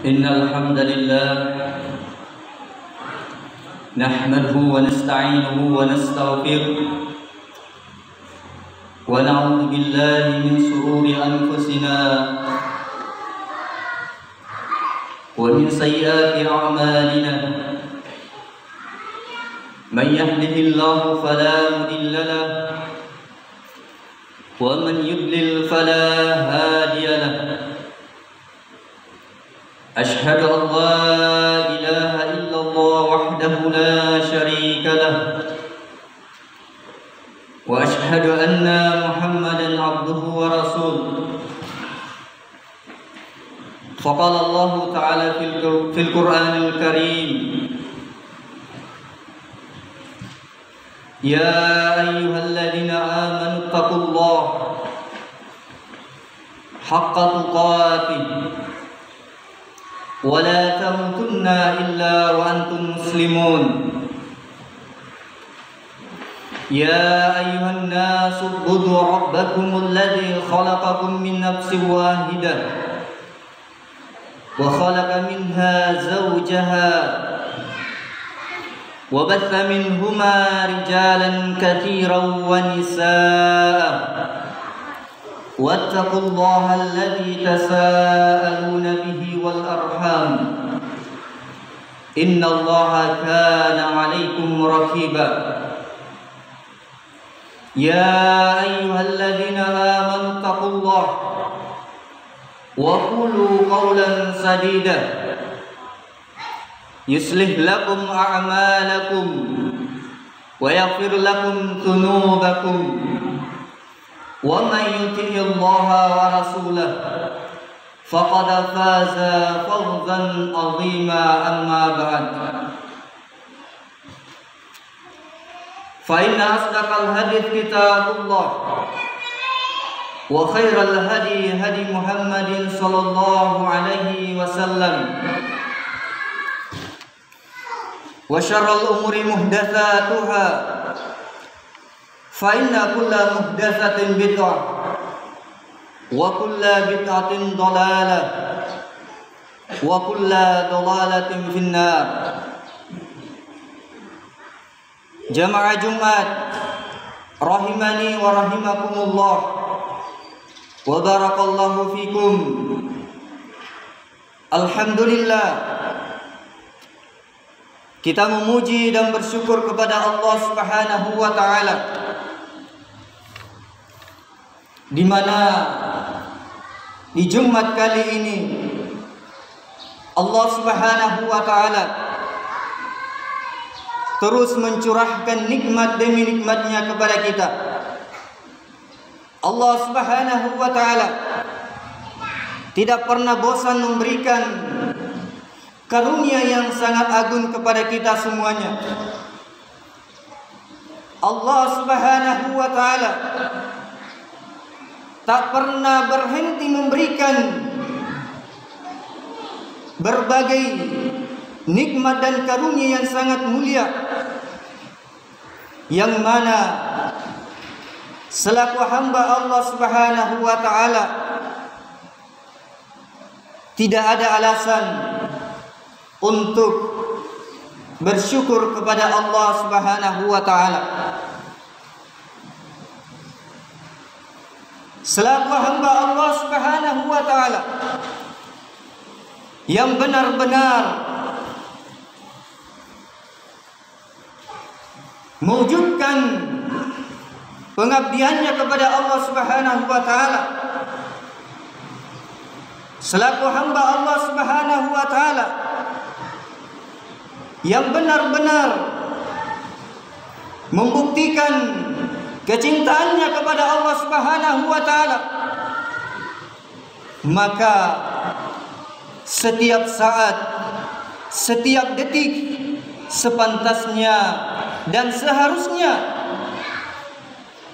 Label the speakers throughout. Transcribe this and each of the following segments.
Speaker 1: إن الحمد لله نحمده ونستعينه ونستغفره ونعوذ بالله من شرور أنفسنا ومن سيئات أعمالنا من يهده الله فلا مضل له ومن يضلل فلا هادي له أشهد أن لا إله إلا الله وحده لا شريك له وأشهد أن محمدا عبده ورسوله فقال الله تعالى في القرآن الكريم يا أيها الذين آمنوا اتقوا الله حق تقاته ولا تموتن إلا وأنتم مسلمون يا أيها الناس اعبدوا ربكم الذي خلقكم من نفس واحدة وخلق منها زوجها وبث منهما رجالا كثيرا ونساء واتقوا الله الذي تساءلون به والأرحام إن الله كان عليكم رقيبا يا أيها الذين آمنوا اتقوا الله وقولوا قولا سديدا يصلح لكم أعمالكم ويغفر لكم ذنوبكم ومن يطع الله ورسوله فقد فاز فوزا عظيما أما بعد فإن أصدق الحديث كتاب الله وخير الهدي هدي محمد صلى الله عليه وسلم وشر الأمور محدثاتها فإن كل محدثة بدعة وكل بدعة ضلالة وكل ضلالة في النار. Jamaah Jumat rahimani wa rahimakumullah wa barakallahu fikum. Alhamdulillah, kita memuji dan bersyukur kepada Allah Subhanahu wa taala, di mana di Jumat kali ini Allah Subhanahu wa taala terus mencurahkan nikmat demi nikmatnya kepada kita. Allah Subhanahu wa taala tidak pernah bosan memberikan karunia yang sangat agung kepada kita semuanya. Allah Subhanahu wa taala tak pernah berhenti memberikan berbagai nikmat dan karunia yang sangat mulia, yang mana selaku hamba Allah Subhanahu wa taala tidak ada alasan untuk bersyukur kepada Allah Subhanahu wa taala. Selaku hamba Allah Subhanahu wa taala yang benar-benar mewujudkan pengabdiannya kepada Allah Subhanahu wa taala, selaku hamba Allah Subhanahu wa taala yang benar-benar membuktikan kecintaannya kepada Allah Subhanahu wa taala, maka setiap saat, setiap detik sepantasnya dan seharusnya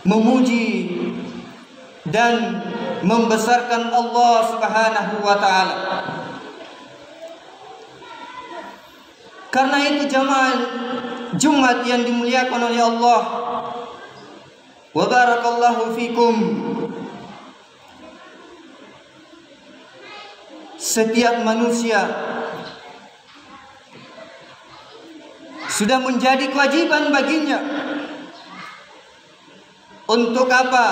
Speaker 1: memuji dan membesarkan Allah Subhanahu wa taala. Karena itu jamaah Jumat yang dimuliakan oleh Allah, wa barakallahu fikum, setiap manusia sudah menjadi kewajiban baginya untuk apa?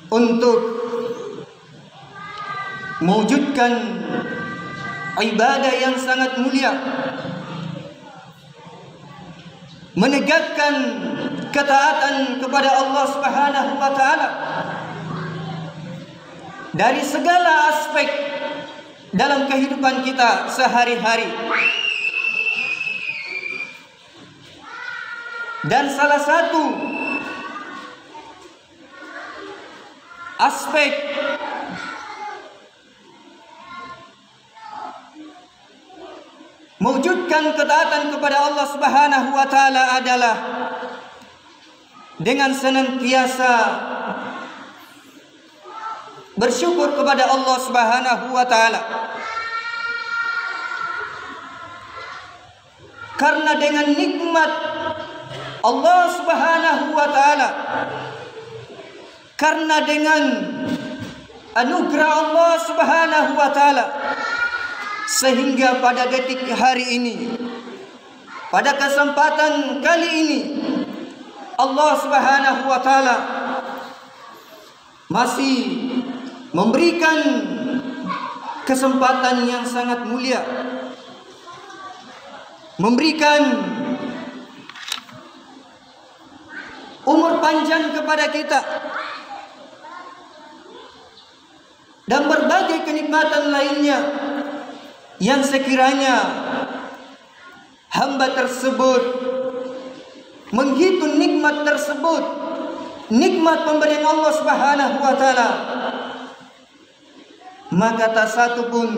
Speaker 1: Untuk mewujudkan ibadah yang sangat mulia, menegakkan ketaatan kepada Allah Subhanahu wa taala dari segala aspek dalam kehidupan kita sehari-hari. Dan salah satu aspek mewujudkan ketaatan kepada Allah Subhanahu wa taala adalah dengan senantiasa bersyukur kepada Allah Subhanahu wa taala. Karena dengan nikmat Allah Subhanahu wa taala, karena dengan anugerah Allah Subhanahu wa taala, sehingga pada detik hari ini, pada kesempatan kali ini, Allah Subhanahu wa taala masih memberikan kesempatan yang sangat mulia, memberikan umur panjang kepada kita dan berbagai kenikmatan lainnya yang sekiranya hamba tersebut menghitung nikmat tersebut, nikmat pemberian Allah Subhanahu wa taala, maka tak satu pun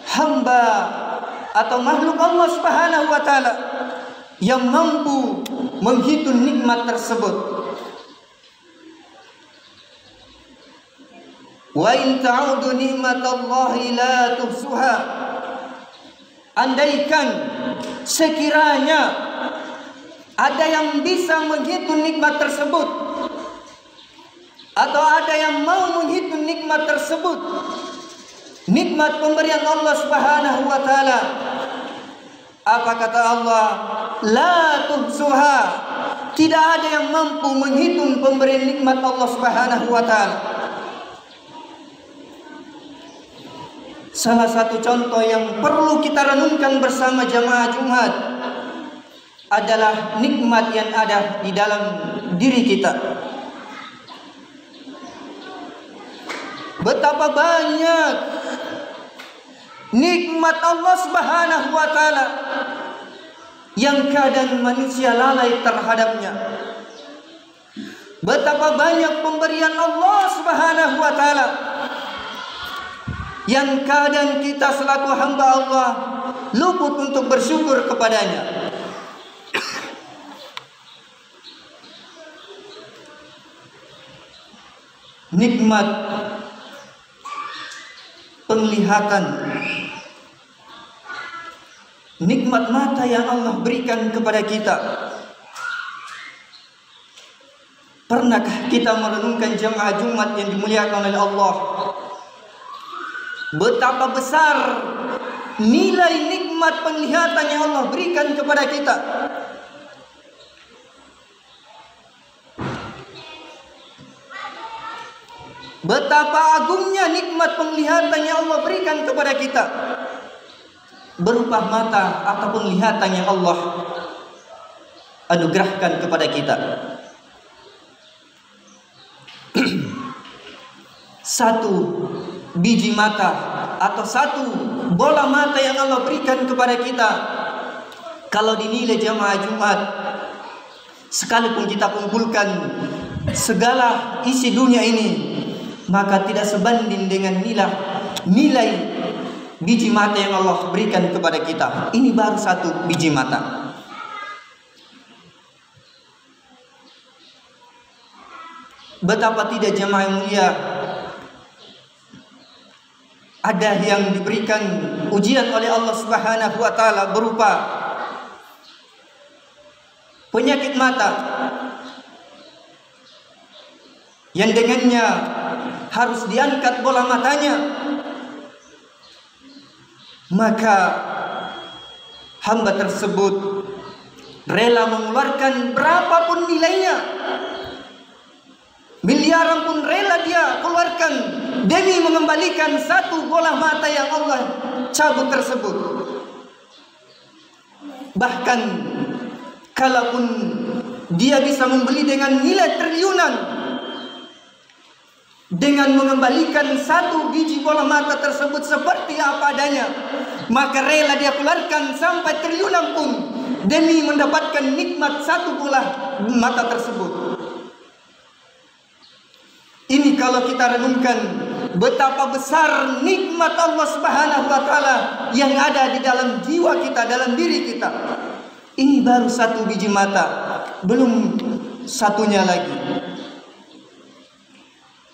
Speaker 1: hamba atau makhluk Allah Subhanahu wa taala yang mampu menghitung nikmat tersebut. Wa in ta'udu nikmatallahi la tuhsuha. Andaikan sekiranya ada yang bisa menghitung nikmat tersebut, atau ada yang mau menghitung nikmat tersebut, nikmat pemberian Allah Subhanahu wa taala, apa kata Allah? La tuhsuha. Tidak ada yang mampu menghitung pemberian nikmat Allah Subhanahu wa taala. Salah satu contoh yang perlu kita renungkan bersama jamaah Jumat adalah nikmat yang ada di dalam diri kita. Betapa banyak nikmat Allah Subhanahu wa taala yang kadang manusia lalai terhadapnya. Betapa banyak pemberian Allah Subhanahu wa taala yang kadang kita selaku hamba Allah luput untuk bersyukur kepadanya. Nikmat penglihatan, nikmat mata yang Allah berikan kepada kita. Pernahkah kita merenungkan jemaah Jumat yang dimuliakan oleh Allah, betapa besar nilai nikmat penglihatan yang Allah berikan kepada kita? Betapa agungnya nikmat penglihatan yang Allah berikan kepada kita, berupa mata atau penglihatan yang Allah anugerahkan kepada kita. Satu biji mata atau satu bola mata yang Allah berikan kepada kita, kalau dinilai jamaah Jumat, sekalipun kita kumpulkan segala isi dunia ini, maka tidak sebanding dengan nilai biji mata yang Allah berikan kepada kita. Ini baru satu biji mata. Betapa tidak jemaah yang mulia, ada yang diberikan ujian oleh Allah Subhanahu wa taala berupa penyakit mata, yang dengannya harus diangkat bola matanya maka hamba tersebut rela mengeluarkan berapapun nilainya, miliaran pun rela dia keluarkan demi mengembalikan satu bola mata yang Allah cabut tersebut. Bahkan kalaupun dia bisa membeli dengan nilai triliunan, dengan mengembalikan satu biji bola mata tersebut seperti apa adanya, maka rela dia keluarkan sampai triliunan pun demi mendapatkan nikmat satu bola mata tersebut. Ini kalau kita renungkan betapa besar nikmat Allah Subhanahu wa taala yang ada di dalam jiwa kita, dalam diri kita. Ini baru satu biji mata, belum satunya lagi.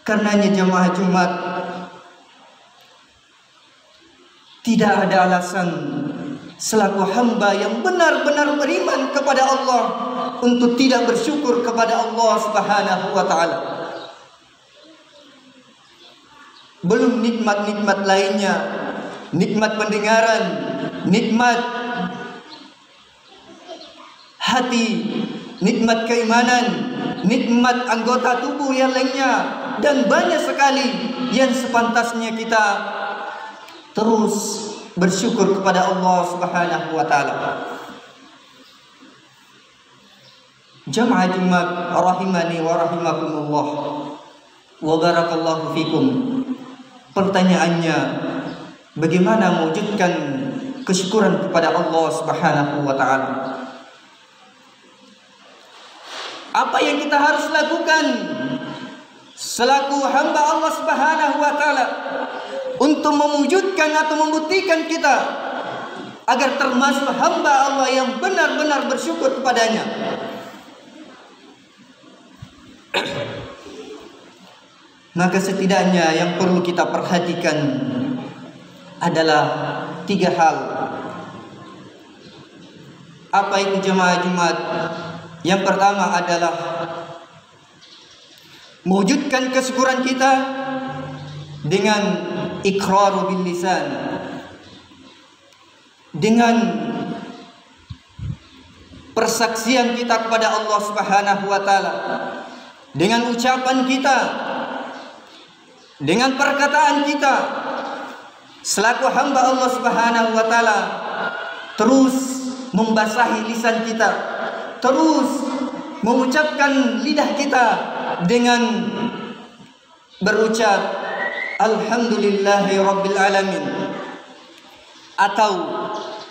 Speaker 1: Karenanya jemaah Jumat, tidak ada alasan selaku hamba yang benar-benar beriman kepada Allah untuk tidak bersyukur kepada Allah Subhanahu wa taala. Belum nikmat-nikmat lainnya, nikmat pendengaran, nikmat hati, nikmat keimanan, nikmat anggota tubuh yang lainnya, dan banyak sekali yang sepantasnya kita terus bersyukur kepada Allah Subhanahu wa taala. Jamaah Jumat rahimani wa rahimakumullah wa barakallahu fikum. Pertanyaannya, bagaimana mewujudkan kesyukuran kepada Allah Subhanahu wa taala? Apa yang kita harus lakukan selaku hamba Allah Subhanahu wa taala untuk mewujudkan atau membuktikan kita agar termasuk hamba Allah yang benar-benar bersyukur kepadanya? Maka setidaknya yang perlu kita perhatikan adalah 3 hal. Apa itu jemaah Jumat? Yang pertama adalah mewujudkan kesyukuran kita dengan iqrar bil lisan, dengan persaksian kita kepada Allah Subhanahu wa taala, dengan ucapan kita, dengan perkataan kita selaku hamba Allah Subhanahu wa taala, terus membasahi lisan kita, terus mengucapkan lidah kita dengan berucap alhamdulillahi rabbil alamin, atau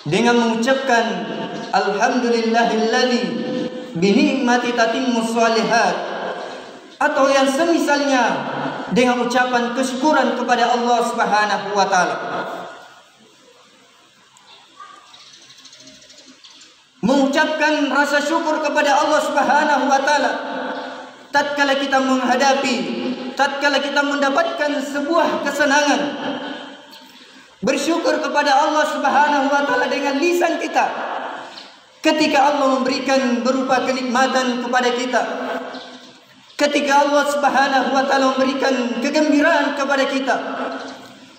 Speaker 1: dengan mengucapkan alhamdulillahilladzi bi ni'mati tatimmus shalihat, atau yang semisalnya dengan ucapan kesyukuran kepada Allah Subhanahu wa taala. Mengucapkan rasa syukur kepada Allah Subhanahu wa taala tatkala kita menghadapi, tatkala kita mendapatkan sebuah kesenangan. Bersyukur kepada Allah Subhanahu wa taala dengan lisan kita ketika Allah memberikan berupa kenikmatan kepada kita, ketika Allah Subhanahu wa taala memberikan kegembiraan kepada kita,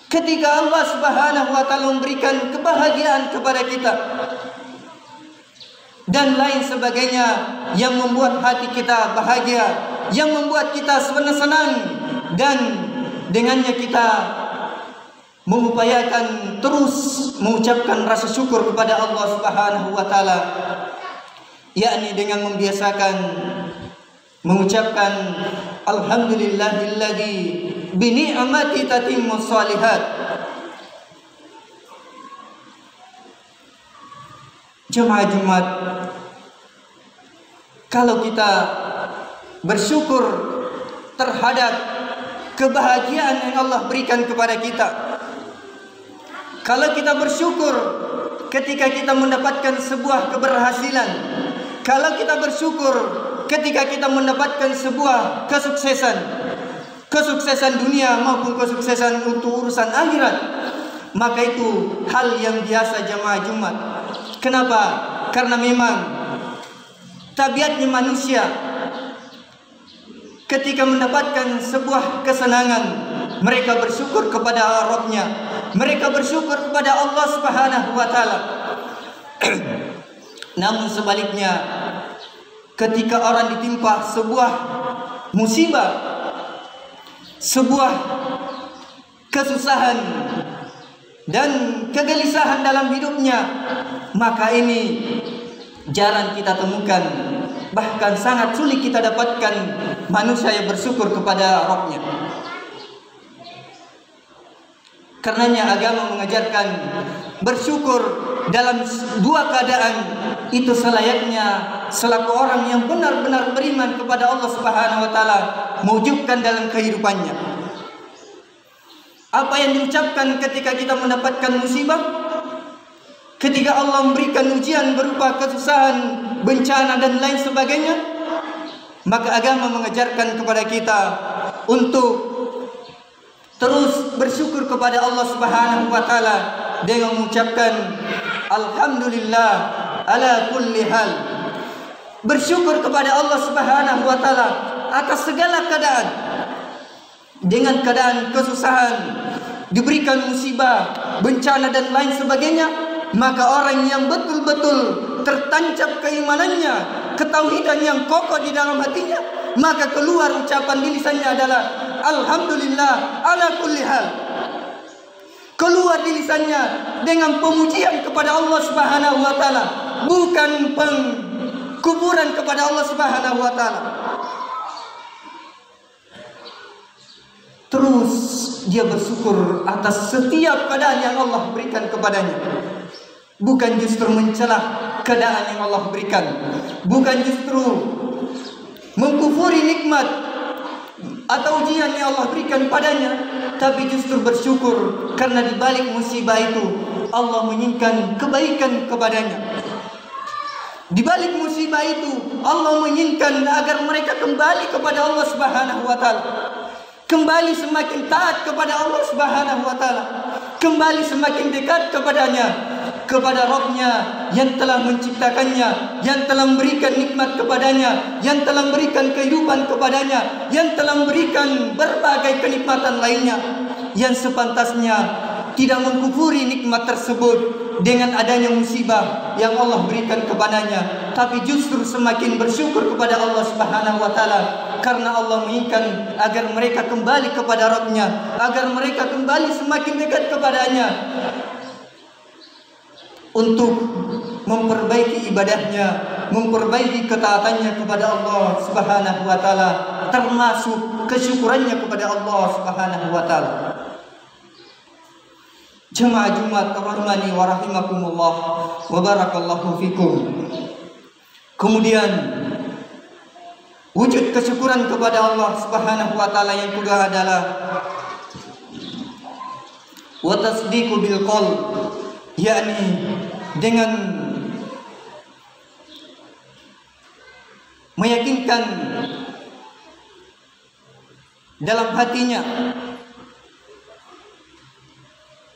Speaker 1: ketika Allah Subhanahu wa taala memberikan kebahagiaan kepada kita, dan lain sebagainya yang membuat hati kita bahagia, yang membuat kita senang, dan dengannya kita mengupayakan terus mengucapkan rasa syukur kepada Allah Subhanahu wa taala, yakni dengan membiasakan mengucapkan alhamdulillahilladzi bi ni'mati tatimmus shalihat. Jemaah Jumat, kalau kita bersyukur terhadap kebahagiaan yang Allah berikan kepada kita, kalau kita bersyukur ketika kita mendapatkan sebuah keberhasilan, kalau kita bersyukur ketika kita mendapatkan sebuah kesuksesan dunia maupun kesuksesan untuk urusan akhirat, maka itu hal yang biasa jemaah Jumat. Kenapa? Karena memang tabiatnya manusia ketika mendapatkan sebuah kesenangan, mereka bersyukur kepada Rabb-Nya. mereka bersyukur kepada Allah Subhanahu wa taala. Namun sebaliknya, ketika orang ditimpa sebuah musibah, sebuah kesusahan dan kegelisahan dalam hidupnya, maka ini jarang kita temukan, bahkan sangat sulit kita dapatkan manusia yang bersyukur kepada Rabb-Nya. Karenanya agama mengajarkan bersyukur dalam dua keadaan. Itu selayaknya selaku orang yang benar-benar beriman kepada Allah Subhanahu wa taala mewujudkan dalam kehidupannya. Apa yang diucapkan ketika kita mendapatkan musibah, ketika Allah memberikan ujian berupa kesusahan, bencana dan lain sebagainya, maka agama mengajarkan kepada kita untuk terus bersyukur kepada Allah Subhanahu wa taala dengan mengucapkan alhamdulillah ala kulli hal. Bersyukur kepada Allah Subhanahu wa taala atas segala keadaan. Dengan keadaan kesusahan, diberikan musibah, bencana dan lain sebagainya, maka orang yang betul-betul tertancap keimanannya, ketauhidan yang kokoh di dalam hatinya, maka keluar ucapan di lisannya adalah alhamdulillah ala kulli hal. Keluar di lisannya dengan pemujian kepada Allah Subhanahu wa taala, bukan pengkuburan kepada Allah Subhanahu wa taala. Terus dia bersyukur atas setiap keadaan yang Allah berikan kepadanya. Bukan justru mencela keadaan yang Allah berikan, bukan justru mengkufuri nikmat atau ujian yang Allah berikan padanya, tapi justru bersyukur karena di balik musibah itu Allah menginginkan kebaikan kepadanya. Di balik musibah itu Allah menginginkan agar mereka kembali kepada Allah Subhanahu wa taala, kembali semakin taat kepada Allah Subhanahu wa taala, kembali semakin dekat kepadanya, kepada Rabb-Nya yang telah menciptakannya, yang telah memberikan nikmat kepadanya, yang telah memberikan kehidupan kepadanya, yang telah memberikan berbagai kenikmatan lainnya, yang sepantasnya tidak mengkufuri nikmat tersebut dengan adanya musibah yang Allah berikan kepadanya, tapi justru semakin bersyukur kepada Allah Subhanahu wa taala karena Allah menginginkan agar mereka kembali kepada Rabb-Nya, agar mereka kembali semakin dekat kepadanya untuk memperbaiki ibadahnya, memperbaiki ketaatannya kepada Allah Subhanahu wa taala, termasuk kesyukurannya kepada Allah Subhanahu wa taala. Jemaah Jumat rahimani wa rahimakumullah wa barakallahu fikum. Kemudian wujud kesyukuran kepada Allah Subhanahu wa taala yang kedua adalah wa tasdiqu bil qalb, yakni dengan meyakinkan dalam hatinya,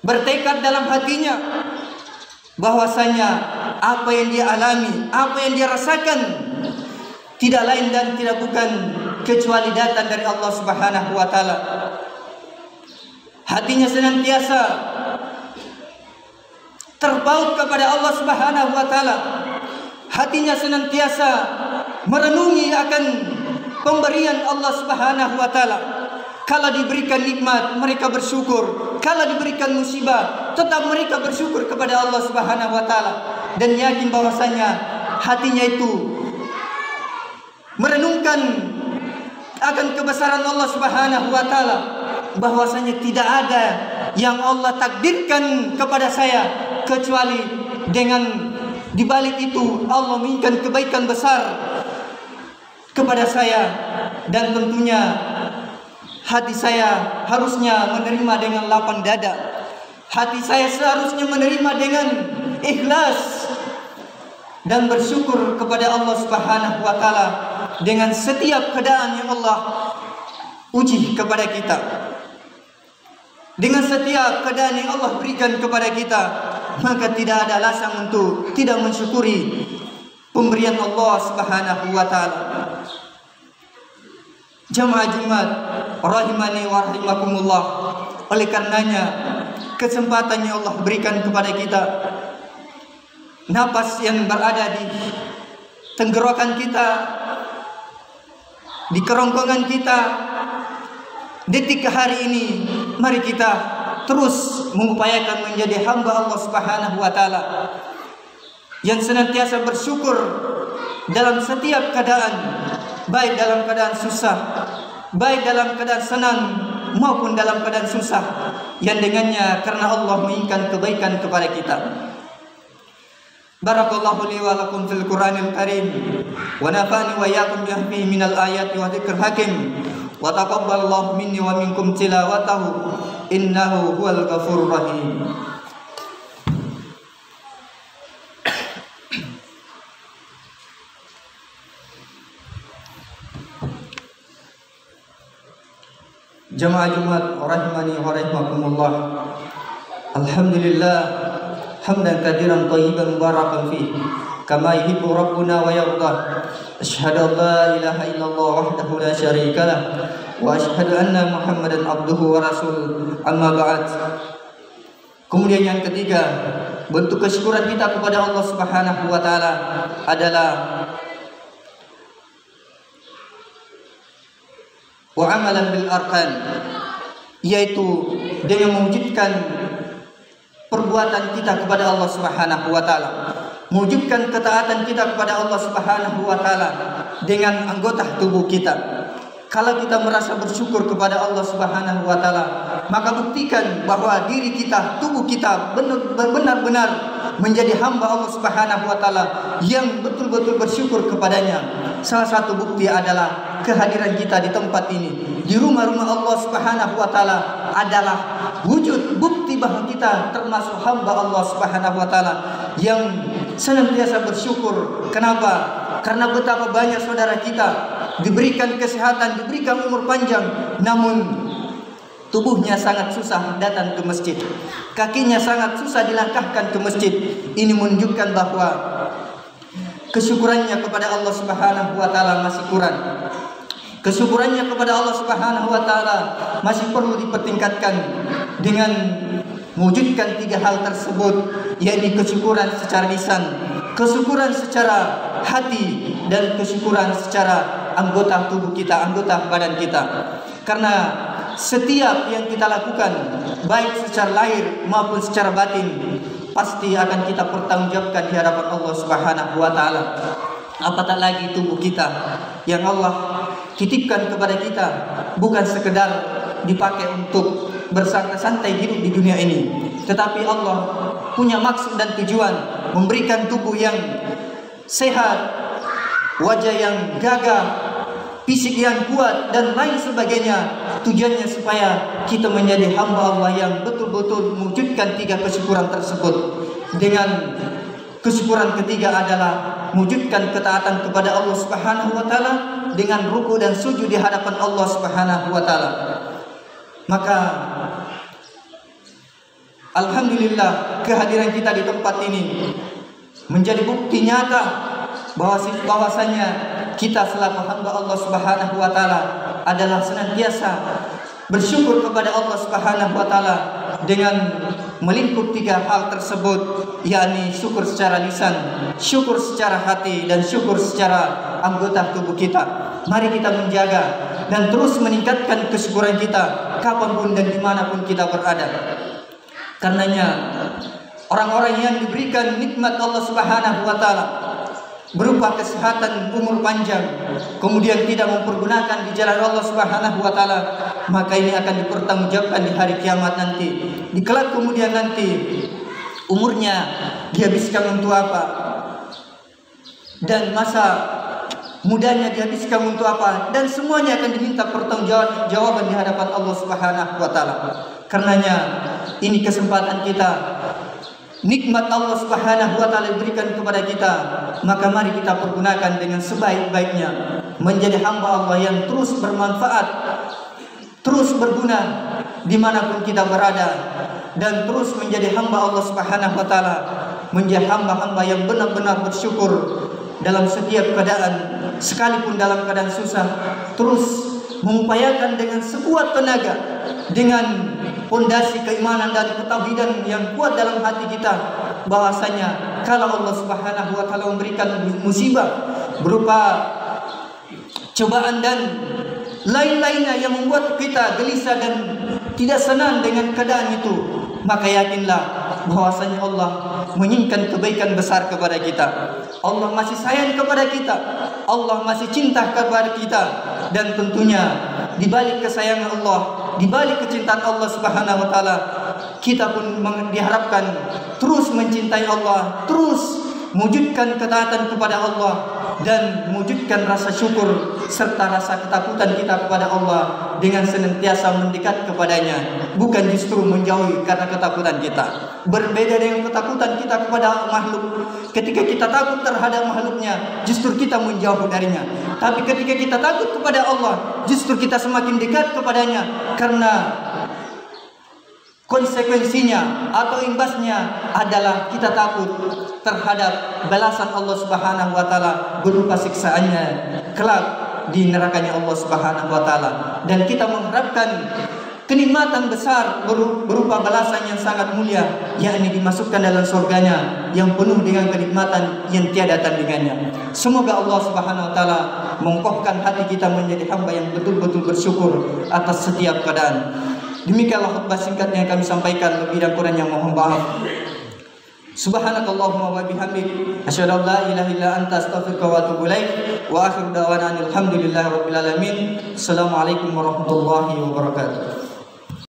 Speaker 1: bertekad dalam hatinya bahwasanya apa yang dia alami, apa yang dia rasakan tidak lain dan tidak bukan kecuali datang dari Allah Subhanahu wa taala. Hatinya senantiasa terpaut kepada Allah Subhanahu wa taala. Hatinya senantiasa merenungi akan pemberian Allah Subhanahu wa taala. Kalau diberikan nikmat, mereka bersyukur. Kalau diberikan musibah, tetap mereka bersyukur kepada Allah Subhanahu wa taala dan yakin bahwasanya hatinya itu merenungkan akan kebesaran Allah Subhanahu wa taala, bahwasanya tidak ada yang Allah takdirkan kepada saya kecuali dengan dibalik itu Allah menginginkan kebaikan besar kepada saya, dan tentunya hati saya harusnya menerima dengan lapang dada. Hati saya seharusnya menerima dengan ikhlas dan bersyukur kepada Allah Subhanahu wa taala dengan setiap keadaan yang Allah uji kepada kita. Dengan setiap keadaan yang Allah berikan kepada kita, maka tidak ada alasan untuk tidak mensyukuri pemberian Allah Subhanahu wa taala. Jamaah Jumat rahimani wa rahimakumullah, oleh karenanya kesempatan yang Allah berikan kepada kita, napas yang berada di tenggorokan kita, di kerongkongan kita, detik ke hari ini, mari kita terus mengupayakan menjadi hamba Allah Subhanahu wa taala yang senantiasa bersyukur dalam setiap keadaan, baik dalam keadaan susah, baik dalam keadaan senang maupun dalam keadaan susah, yang dengannya karena Allah menginginkan kebaikan kepada kita. Barakallahu li wa lakum fil Qur'anil Karim wa nafa'ani wa iyyakum bihi minal ayati wa dzikril hakim wa taqabbalallahu minni wa minkum tilawatahu innahu huwal ghafurur rahim. Jamaah Jumat rahimani wa rahimakumullah. Alhamdulillah hamdan katsiran thayyiban mubarakan fihi kama yuhibbu rabbuna wa yarda. Asyhadu an la ilaha illallah wahdahu la syarika lah wa asyhadu anna Muhammadan abduhu wa rasuluh. Amma ba'd. Kemudian yang ketiga, bentuk kesyukuran kita kepada Allah Subhanahu wa taala adalah wa amalan bil arkan, yaitu dengan mewujudkan perbuatan kita kepada Allah Subhanahu wa taala, mewujudkan ketaatan kita kepada Allah Subhanahu wa taala dengan anggota tubuh kita. Kalau kita merasa bersyukur kepada Allah Subhanahu wa taala, maka buktikan bahwa diri kita, tubuh kita benar-benar menjadi hamba Allah Subhanahu wa taala yang betul-betul bersyukur kepadanya. Salah satu bukti adalah kehadiran kita di tempat ini, di rumah-rumah Allah Subhanahu wa taala, adalah wujud bukti bahwa kita termasuk hamba Allah Subhanahu wa taala yang senantiasa bersyukur. Kenapa? Karena betapa banyak saudara kita diberikan kesehatan, diberikan umur panjang, namun tubuhnya sangat susah datang ke masjid, kakinya sangat susah dilangkahkan ke masjid. Ini menunjukkan bahwa kesyukurannya kepada Allah Subhanahu wa taala masih kurang. Kesyukurannya kepada Allah Subhanahu wa taala masih perlu dipertingkatkan dengan mewujudkan tiga hal tersebut, yaitu kesyukuran secara lisan, kesyukuran secara hati, dan kesyukuran secara anggota tubuh kita, anggota badan kita. Karena setiap yang kita lakukan, baik secara lahir maupun secara batin, pasti akan kita pertanggungjawabkan di hadapan Allah Subhanahu wa taala. Apatah lagi tubuh kita yang Allah titipkan kepada kita, bukan sekedar dipakai untuk bersantai-santai hidup di dunia ini, tetapi Allah punya maksud dan tujuan memberikan tubuh yang sehat, wajah yang gagah, fisik yang kuat, dan lain sebagainya. Tujuannya supaya kita menjadi hamba Allah yang betul-betul mewujudkan tiga kesyukuran tersebut. Dengan kesyukuran ketiga adalah mewujudkan ketaatan kepada Allah Subhanahu wa taala dengan ruku dan sujud di hadapan Allah Subhanahu wa taala. Maka alhamdulillah kehadiran kita di tempat ini menjadi bukti nyata bahwasanya kita selaku hamba Allah Subhanahu wa taala adalah senantiasa bersyukur kepada Allah Subhanahu wa taala dengan melingkup tiga hal tersebut, yakni syukur secara lisan, syukur secara hati, dan syukur secara anggota tubuh kita. Mari kita menjaga dan terus meningkatkan kesyukuran kita kapanpun dan dimanapun kita berada. Karenanya orang-orang yang diberikan nikmat Allah Subhanahu wa taala berupa kesehatan, umur panjang, kemudian tidak mempergunakan di jalan Allah Subhanahu wa taala, maka ini akan dipertanggungjawabkan di hari kiamat nanti. Di kelak kemudian nanti umurnya dihabiskan untuk apa? Dan masa mudanya dihabiskan untuk apa? Dan semuanya akan diminta pertanggungjawaban di hadapan Allah Subhanahu wa taala. Karenanya ini kesempatan kita, nikmat Allah Subhanahu wa taala diberikan kepada kita, maka mari kita pergunakan dengan sebaik-baiknya menjadi hamba Allah yang terus bermanfaat, terus berguna dimanapun kita berada, dan terus menjadi hamba Allah Subhanahu wa taala, menjadi hamba-hamba yang benar-benar bersyukur dalam setiap keadaan, sekalipun dalam keadaan susah, terus mengupayakan dengan sekuat tenaga, dengan pondasi keimanan dan ketauhidan yang kuat dalam hati kita, bahwasanya kalau Allah Subhanahu wa taala memberikan musibah berupa cobaan dan lain-lainnya yang membuat kita gelisah dan tidak senang dengan keadaan itu, maka yakinlah bahwasanya Allah menginginkan kebaikan besar kepada kita. Allah masih sayang kepada kita, Allah masih cinta kepada kita, dan tentunya di balik kesayangan Allah, di balik kecintaan Allah Subhanahu wa taala, kita pun diharapkan terus mencintai Allah, terus mewujudkan ketaatan kepada Allah, dan mewujudkan rasa syukur serta rasa ketakutan kita kepada Allah dengan senantiasa mendekat kepadanya, bukan justru menjauhi karena ketakutan kita. Berbeda dengan ketakutan kita kepada makhluk, ketika kita takut terhadap makhluknya, justru kita menjauh darinya. Tapi ketika kita takut kepada Allah, justru kita semakin dekat kepadanya, karena konsekuensinya atau imbasnya adalah kita takut terhadap balasan Allah Subhanahu wa taala berupa siksaannya kelak di nerakanya Allah Subhanahu wa taala, dan kita mengharapkan kenikmatan besar berupa balasan yang sangat mulia, yakni dimasukkan dalam surganya yang penuh dengan kenikmatan yang tiada tandingannya. Semoga Allah Subhanahu wa taala mengokohkan hati kita menjadi hamba yang betul-betul bersyukur atas setiap keadaan. Demikianlah khutbah singkat yang kami sampaikan, lebih dan kurangnya mohon maaf. Subhanakallahumma wa bihamdik, asyhadu an la ilaha illa anta, astaghfiruka wa atubu ilaik. Wa akhiru da'wana alhamdulillahi rabbil alamin. Assalamualaikum warahmatullahi wabarakatuh.